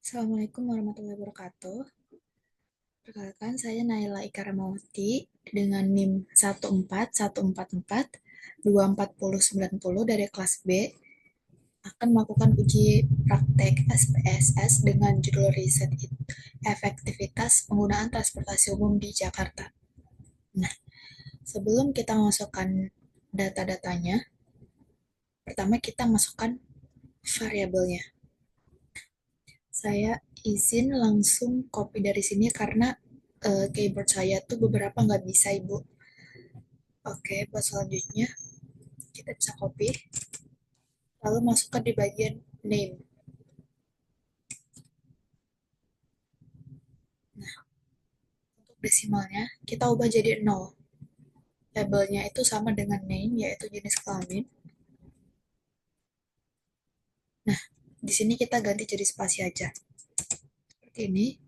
Assalamualaikum warahmatullahi wabarakatuh. Perkenalkan, saya Naila Ika Ramawati dengan NIM 14144-24090 dari kelas B akan melakukan uji praktek SPSS dengan judul riset efektivitas penggunaan transportasi umum di Jakarta. Nah, sebelum kita masukkan data-datanya, pertama kita masukkan variabelnya. Saya izin langsung copy dari sini karena keyboard saya tuh beberapa nggak bisa, Ibu. Oke, buat selanjutnya kita bisa copy, lalu masukkan di bagian name. Nah, untuk desimalnya kita ubah jadi 0. Labelnya itu sama dengan name, yaitu jenis kelamin. Nah, di sini kita ganti jadi spasi aja. Seperti ini.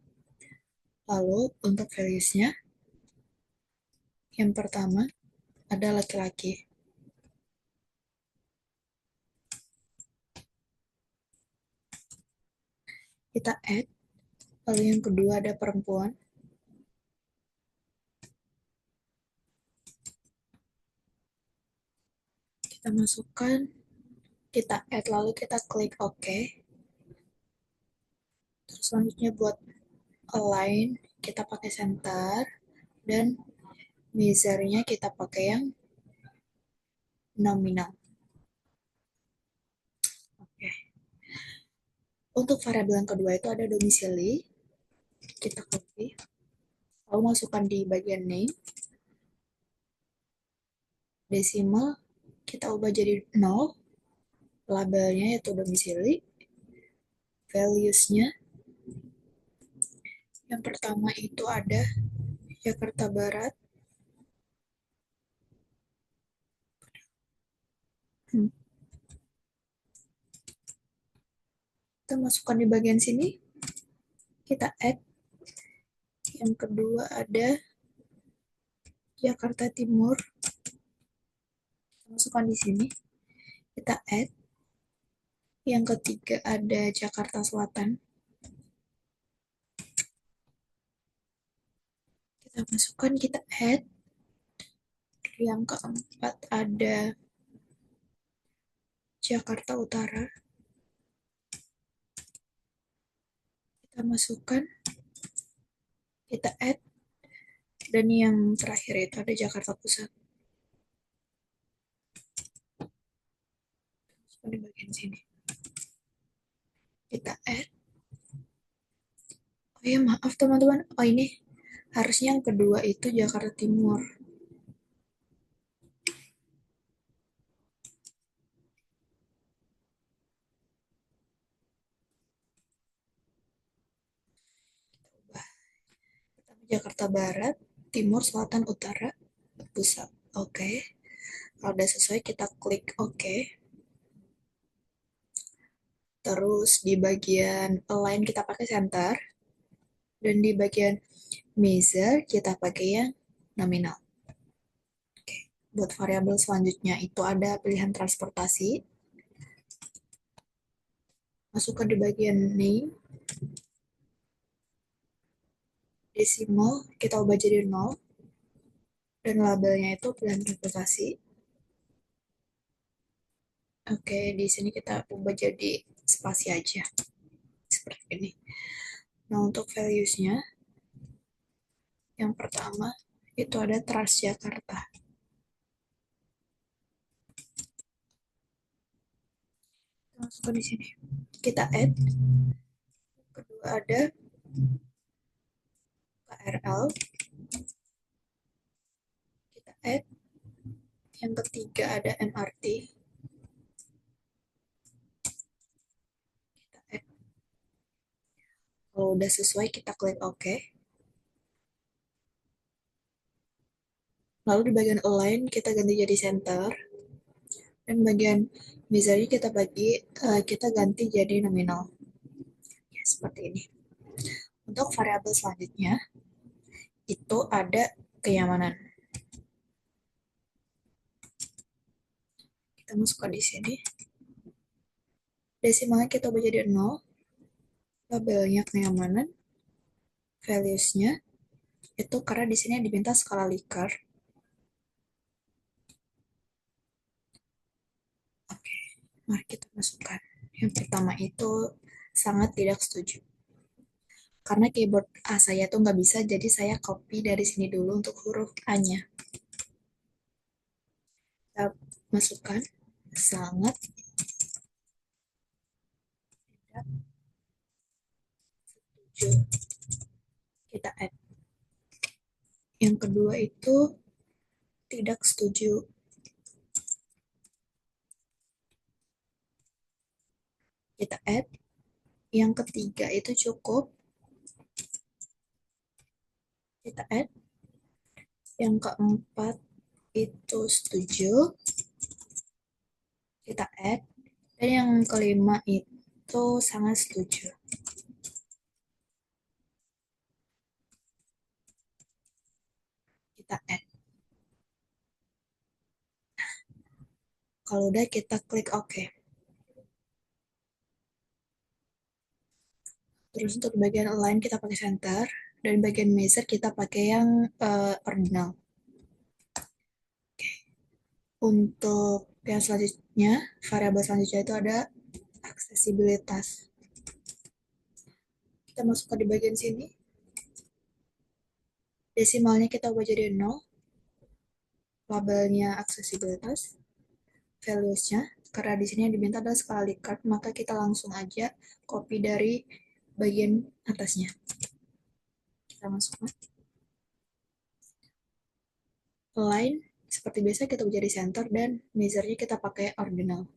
Lalu untuk values-nya, yang pertama ada laki-laki. Kita add. Lalu yang kedua ada perempuan. Kita masukkan, kita add, lalu kita klik OK. Terus selanjutnya buat align, kita pakai center, dan measure-nya kita pakai yang nominal. Oke. Untuk variabel yang kedua itu ada domisili. Kita copy, lalu masukkan di bagian name. Desimal kita ubah jadi 0. Labelnya yaitu domisili. Values-nya yang pertama itu ada Jakarta Barat. Kita masukkan di bagian sini. Kita add. Yang kedua ada Jakarta Timur. Kita masukkan di sini. Kita add. Yang ketiga ada Jakarta Selatan. Kita masukkan, kita add. Yang keempat ada Jakarta Utara. Kita masukkan, kita add. Dan yang terakhir itu ada Jakarta Pusat. Masukkan di bagian sini. Kita add. Oh ya, maaf teman-teman. Oh, ini harusnya yang kedua itu Jakarta Timur. Jakarta Barat, Timur, Selatan, Utara, Pusat. Oke. Kalau udah sesuai, kita klik OK. Terus di bagian align kita pakai center. Dan di bagian measure kita pakai yang nominal. Oke. Buat variabel selanjutnya itu ada pilihan transportasi. Masukkan di bagian name. Desimal kita ubah jadi 0. Dan labelnya itu pilihan transportasi. Oke, di sini kita ubah jadi spasi aja. Seperti ini. Nah, untuk values-nya, yang pertama itu ada Transjakarta. Kita masukkan di sini. Kita add. Kedua ada KRL. Kita add. Yang ketiga ada MRT. Kita add. Kalau udah sesuai, kita klik OK. Lalu di bagian align, kita ganti jadi center. Dan bagian misalnya kita ganti jadi nominal. Ya, seperti ini. Untuk variabel selanjutnya, itu ada kenyamanan. Kita masukkan di sini. Desimalnya kita ubah jadi 0. labelnya kenyamanan, values-nya itu karena di sini diminta skala Likert. Oke, mari kita masukkan. Yang pertama itu sangat tidak setuju. Karena keyboard A saya tuh nggak bisa, jadi saya copy dari sini dulu untuk huruf A-nya. Kita masukkan sangat tidak setuju. Kita add. Yang kedua itu tidak setuju. Kita add. Yang ketiga itu cukup. Kita add. Yang keempat itu setuju. Kita add. Dan yang kelima itu sangat setuju. Kita add. Kalau udah kita klik OK. Terus untuk bagian align kita pakai center dan bagian measure kita pakai yang ordinal. Oke. Untuk yang selanjutnya, variabel selanjutnya itu ada aksesibilitas. Kita masukkan di bagian sini. Desimalnya kita ubah jadi 0. Labelnya aksesibilitas. Values-nya, karena di sini yang diminta adalah skala Likert, maka kita langsung aja copy dari bagian atasnya. Kita masukkan. Align, seperti biasa kita ubah jadi center dan measure-nya kita pakai ordinal.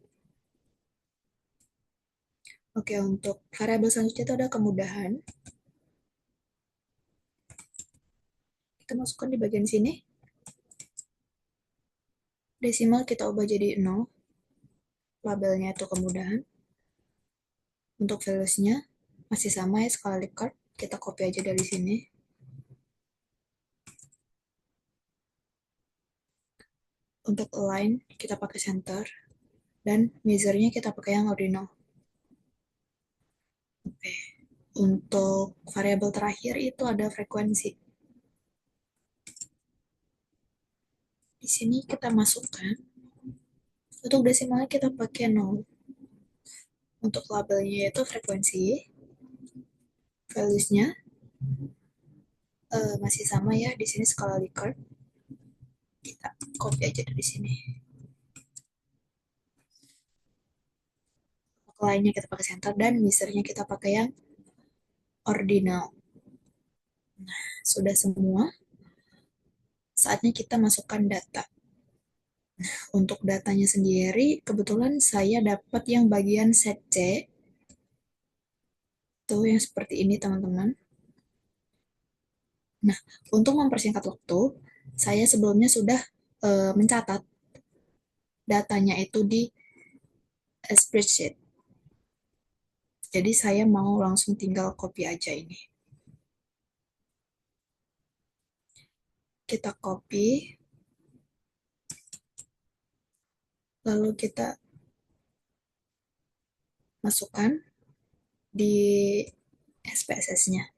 Oke, untuk variabel selanjutnya itu ada kemudahan. Kita masukkan di bagian sini. Desimal kita ubah jadi 0. Labelnya itu kemudahan. Untuk values-nya masih sama ya, skala Likert. Kita copy aja dari sini. Untuk align, kita pakai center. Dan measure-nya kita pakai yang ordinal. Oke. Untuk variabel terakhir itu ada frekuensi. Di sini kita masukkan. Untuk desimalnya kita pakai 0. Untuk labelnya itu frekuensi. Values-nya masih sama ya, di sini skala Likert. Kita copy aja dari sini. Lainnya kita pakai center dan measure-nya kita pakai yang ordinal. Nah, sudah semua. Saatnya kita masukkan data. Untuk datanya sendiri, kebetulan saya dapat yang bagian set C. Tuh yang seperti ini teman-teman. Nah, untuk mempersingkat waktu, saya sebelumnya sudah mencatat datanya itu di spreadsheet. Jadi saya mau langsung tinggal copy aja ini. Kita copy, lalu kita masukkan di SPSS-nya.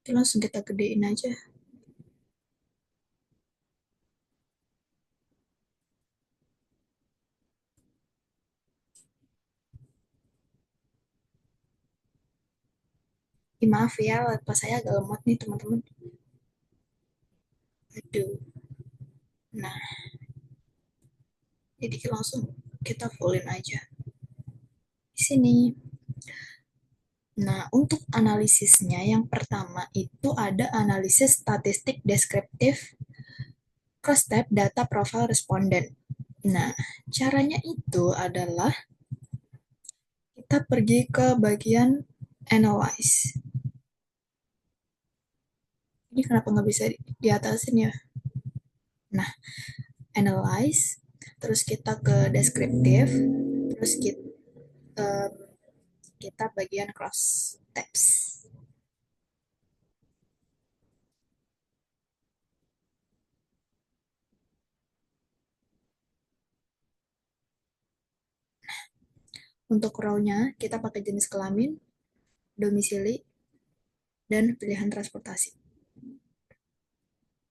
Itu langsung kita gedein aja. Maaf ya, laptop saya agak lemot nih teman-teman. Aduh. Nah, jadi langsung kita fullin aja di sini. Nah, untuk analisisnya yang pertama itu ada analisis statistik deskriptif cross tab data profile responden. Nah, caranya itu adalah kita pergi ke bagian analyze. Ini kenapa nggak bisa di atasin ya? Nah, analyze, terus kita ke deskriptif, terus kita bagian cross tabs. Untuk row-nya, kita pakai jenis kelamin, domisili, dan pilihan transportasi.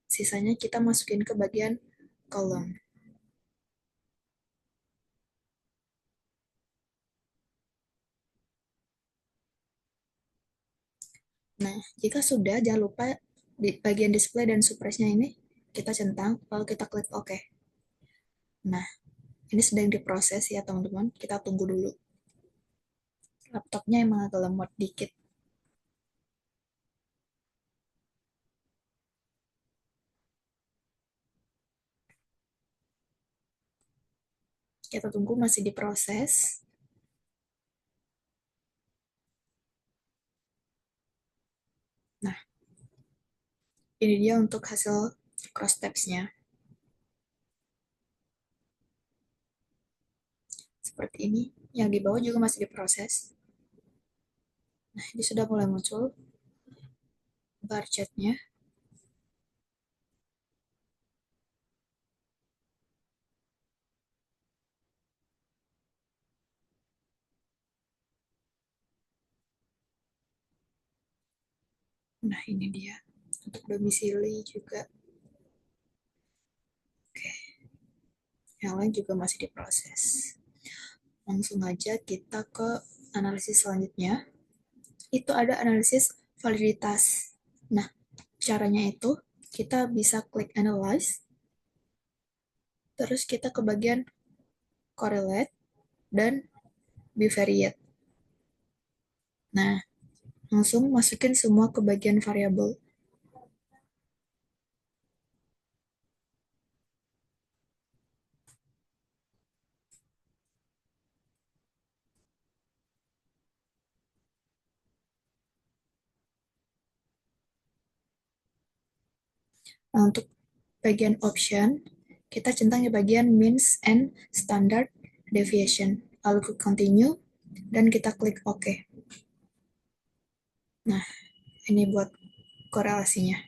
Sisanya kita masukin ke bagian kolom. Nah, jika sudah, jangan lupa di bagian display dan suppress-nya ini kita centang, lalu kita klik OK. Nah, ini sedang diproses ya teman-teman, kita tunggu dulu. Laptopnya emang agak lemot dikit. Kita tunggu masih diproses. Nah, ini dia untuk hasil cross tabs-nya. Seperti ini. Yang di bawah juga masih diproses. Nah, ini sudah mulai muncul bar chat-nya. Nah, ini dia. Untuk domisili juga. Oke. Yang lain juga masih diproses. Langsung aja kita ke analisis selanjutnya. Itu ada analisis validitas. Nah, caranya itu kita bisa klik analyze, terus kita ke bagian correlate dan bivariate. Nah, langsung masukin semua ke bagian variabel. Nah, untuk bagian option, kita centang di bagian means and standard deviation. Lalu ke continue, dan kita klik OK. Nah, ini buat korelasinya.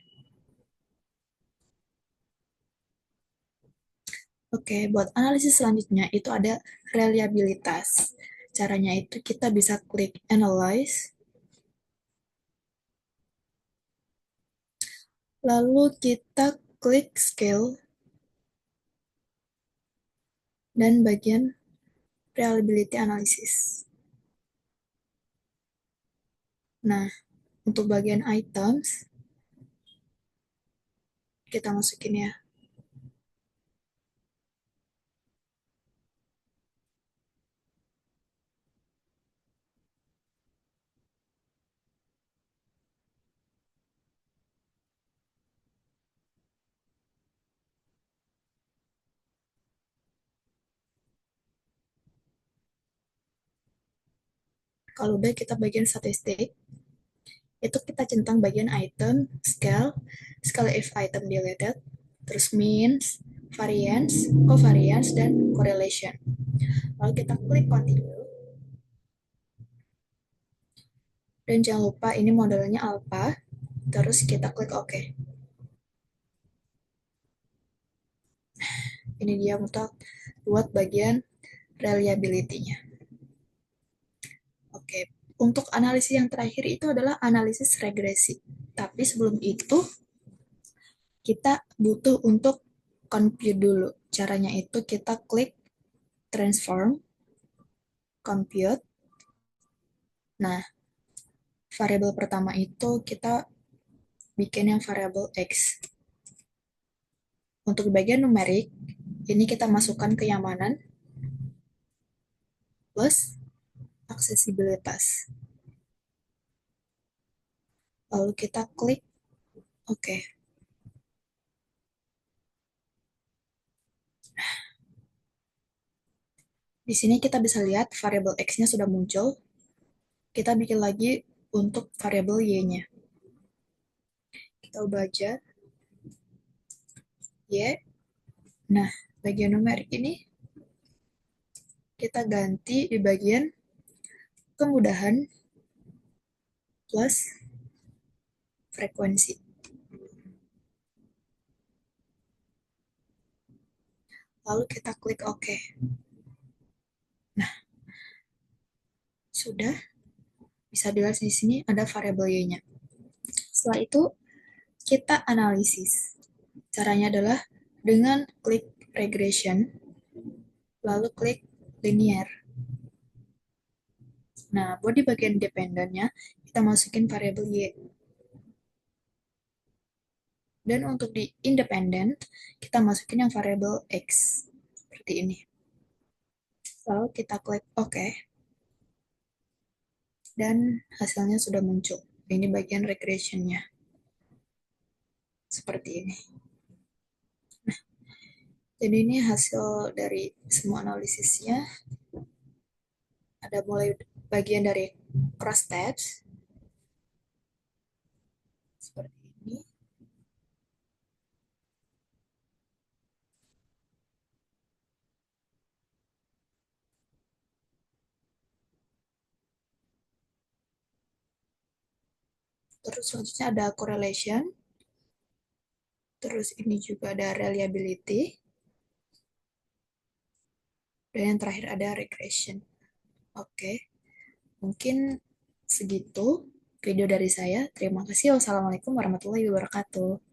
Oke, buat analisis selanjutnya itu ada reliabilitas. Caranya itu kita bisa klik analyze, lalu kita klik scale, dan bagian reliability analysis. Nah, untuk bagian items, kita masukin ya. Kalau udah kita bagian statistik, itu kita centang bagian item, scale, scale if item deleted, terus means, variance, covariance, dan correlation. Lalu kita klik continue, dan jangan lupa ini modelnya alpha, terus kita klik OK. Ini dia untuk buat bagian reliability-nya. Oke, untuk analisis yang terakhir itu adalah analisis regresi. Tapi sebelum itu, kita butuh untuk compute dulu. Caranya itu kita klik transform, compute. Nah, variabel pertama itu kita bikin yang variabel X. Untuk bagian numerik, ini kita masukkan kenyamanan plus aksesibilitas. Lalu kita klik OK. Di sini kita bisa lihat variabel X-nya sudah muncul. Kita bikin lagi untuk variabel Y-nya. Kita ubah aja Y. Nah, bagian numerik ini kita ganti di bagian kemudahan plus frekuensi. Lalu kita klik OK. Nah, Sudah, bisa dilihat di sini ada variabel y-nya. Setelah itu, kita analisis. Caranya adalah dengan klik regression, lalu klik linear. Nah, buat di bagian dependennya, kita masukin variabel y. Dan untuk di independent, kita masukin yang variabel x. Seperti ini. Lalu kita klik OK. Dan hasilnya sudah muncul. Ini bagian regressionnya. Seperti ini. Jadi ini hasil dari semua analisisnya. Ada mulai bagian dari cross tabs. Seperti ini. Terus selanjutnya ada correlation. Terus ini juga ada reliability. Dan yang terakhir ada regression. Oke, mungkin segitu video dari saya. Terima kasih. Wassalamualaikum warahmatullahi wabarakatuh.